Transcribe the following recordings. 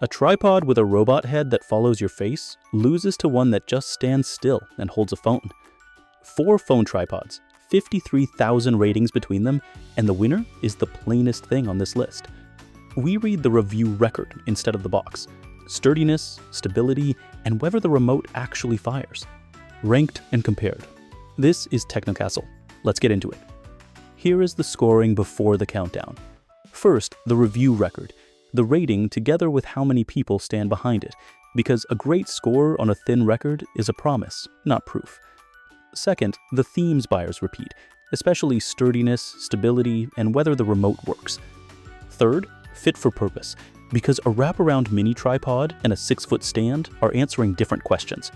A tripod with a robot head that follows your face loses to one that just stands still and holds a phone. 4 phone tripods, 53,000 ratings between them, and the winner is the plainest thing on this list. We read the review record instead of the box. Sturdiness, stability, and whether the remote actually fires. Ranked and compared. This is Technocastle. Let's get into it. Here is the scoring before the countdown. First, the review record, the rating together with how many people stand behind it, because a great score on a thin record is a promise, not proof. Second, the themes buyers repeat, especially sturdiness, stability, and whether the remote works. Third, fit for purpose, because a wraparound mini tripod and a 6-foot stand are answering different questions.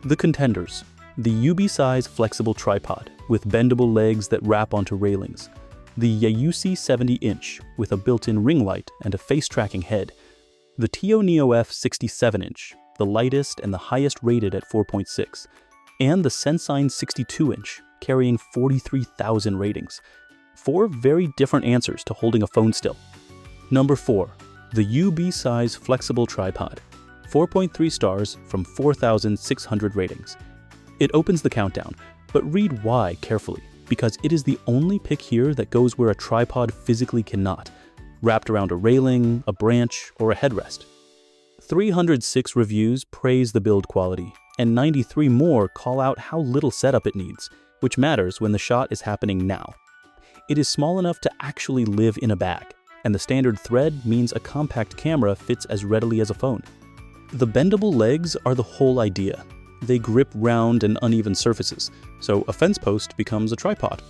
The contenders: the UB-size flexible tripod with bendable legs that wrap onto railings, the Yayusi 70-inch with a built-in ring light and a face-tracking head, the Tio Neo F 67-inch, the lightest and the highest rated at 4.6, and the Sensign 62-inch, carrying 43,000 ratings. 4 very different answers to holding a phone still. Number 4. The UB-size flexible tripod, 4.3 stars from 4,600 ratings. It opens the countdown, but read why carefully, because it is the only pick here that goes where a tripod physically cannot, wrapped around a railing, a branch, or a headrest. 306 reviews praise the build quality, and 93 more call out how little setup it needs, which matters when the shot is happening now. It is small enough to actually live in a bag, and the standard thread means a compact camera fits as readily as a phone. The bendable legs are the whole idea. They grip round and uneven surfaces, so a fence post becomes a tripod.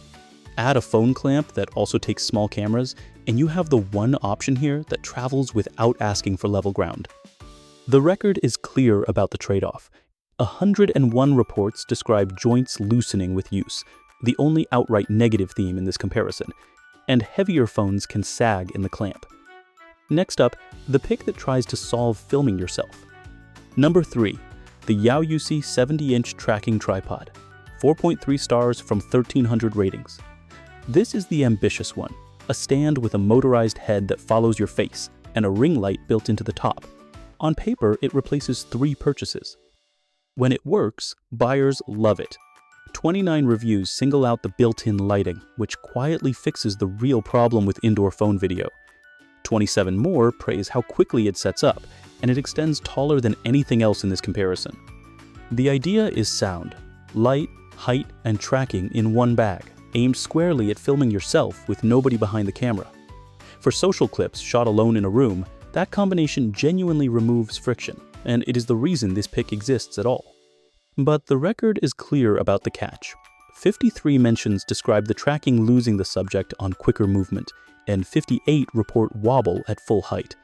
Add a phone clamp that also takes small cameras, and you have the one option here that travels without asking for level ground. The record is clear about the trade-off. 101 reports describe joints loosening with use, the only outright negative theme in this comparison, and heavier phones can sag in the clamp. Next up, the pick that tries to solve filming yourself. Number 3. The Yayusi 70-inch tracking tripod, 4.3 stars from 1,300 ratings. This is the ambitious one, a stand with a motorized head that follows your face and a ring light built into the top. On paper, it replaces 3 purchases. When it works, buyers love it. 29 reviews single out the built-in lighting, which quietly fixes the real problem with indoor phone video. 27 more praise how quickly it sets up, and it extends taller than anything else in this comparison. The idea is sound: light, height, and tracking in one bag, aimed squarely at filming yourself with nobody behind the camera. For social clips shot alone in a room, that combination genuinely removes friction, and it is the reason this pick exists at all. But the record is clear about the catch. 53 mentions describe the tracking losing the subject on quicker movement, and 58 report wobble at full height.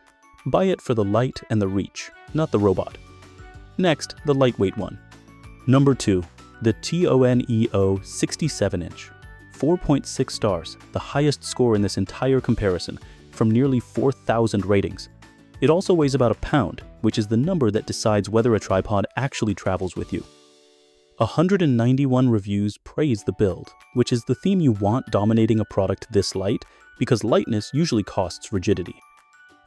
Buy it for the light and the reach, not the robot. Next, the lightweight one. Number 2, the TONEO 67-inch, 4.6 stars, the highest score in this entire comparison, from nearly 4,000 ratings. It also weighs about a pound, which is the number that decides whether a tripod actually travels with you. 191 reviews praise the build, which is the theme you want dominating a product this light, because lightness usually costs rigidity.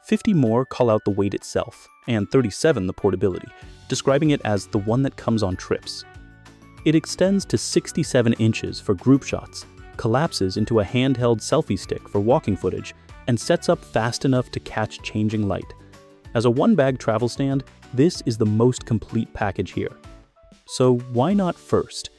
50 more call out the weight itself, and 37 the portability, describing it as the one that comes on trips. It extends to 67 inches for group shots, collapses into a handheld selfie stick for walking footage, and sets up fast enough to catch changing light. As a one-bag travel stand, this is the most complete package here. So why not first?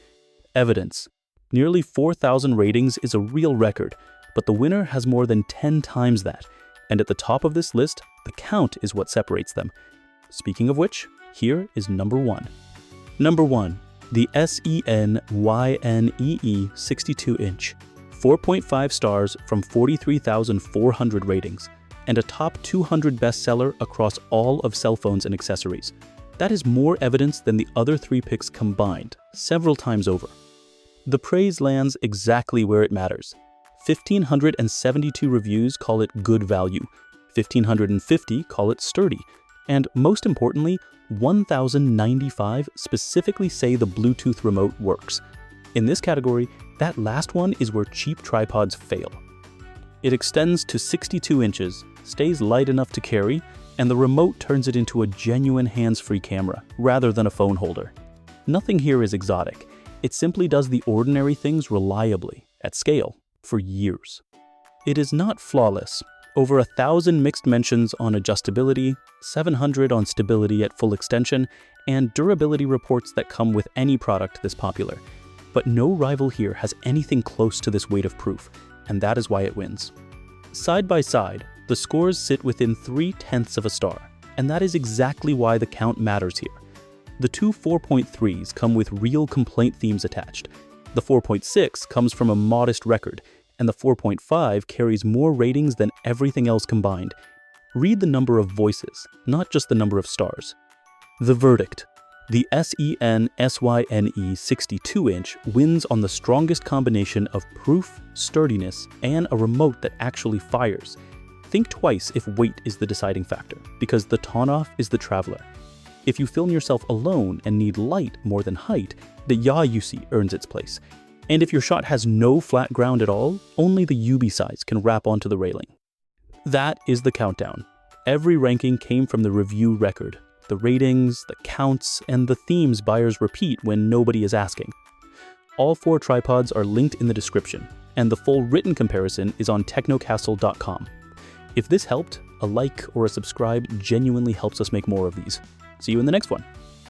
Evidence. Nearly 4,000 ratings is a real record, but the winner has more than 10 times that. And at the top of this list, the count is what separates them. Speaking of which, here is number 1. Number 1, the SENYNEE 62-inch, 4.5 stars from 43,400 ratings, and a top 200 bestseller across all of cell phones and accessories. That is more evidence than the other 3 picks combined, several times over. The praise lands exactly where it matters. 1,572 reviews call it good value, 1,550 call it sturdy, and most importantly, 1,095 specifically say the Bluetooth remote works. In this category, that last one is where cheap tripods fail. It extends to 62 inches, stays light enough to carry, and the remote turns it into a genuine hands-free camera rather than a phone holder. Nothing here is exotic. It simply does the ordinary things reliably, at scale, for years. It is not flawless. Over 1,000 mixed mentions on adjustability, 700 on stability at full extension, and durability reports that come with any product this popular. But no rival here has anything close to this weight of proof, and that is why it wins. Side by side, the scores sit within 0.3 of a star, and that is exactly why the count matters here. The two 4.3s come with real complaint themes attached. The 4.6 comes from a modest record, and the 4.5 carries more ratings than everything else combined. Read the number of voices, not just the number of stars. The verdict. The SEN SYNE 62-inch wins on the strongest combination of proof, sturdiness, and a remote that actually fires. Think twice if weight is the deciding factor, because the Tonoff is the traveler. If you film yourself alone and need light more than height, the Yayusi earns its place. And if your shot has no flat ground at all, only the Yubi size can wrap onto the railing. That is the countdown. Every ranking came from the review record, the ratings, the counts, and the themes buyers repeat when nobody is asking. All 4 tripods are linked in the description, and the full written comparison is on technocastle.com. If this helped, a like or a subscribe genuinely helps us make more of these. See you in the next one.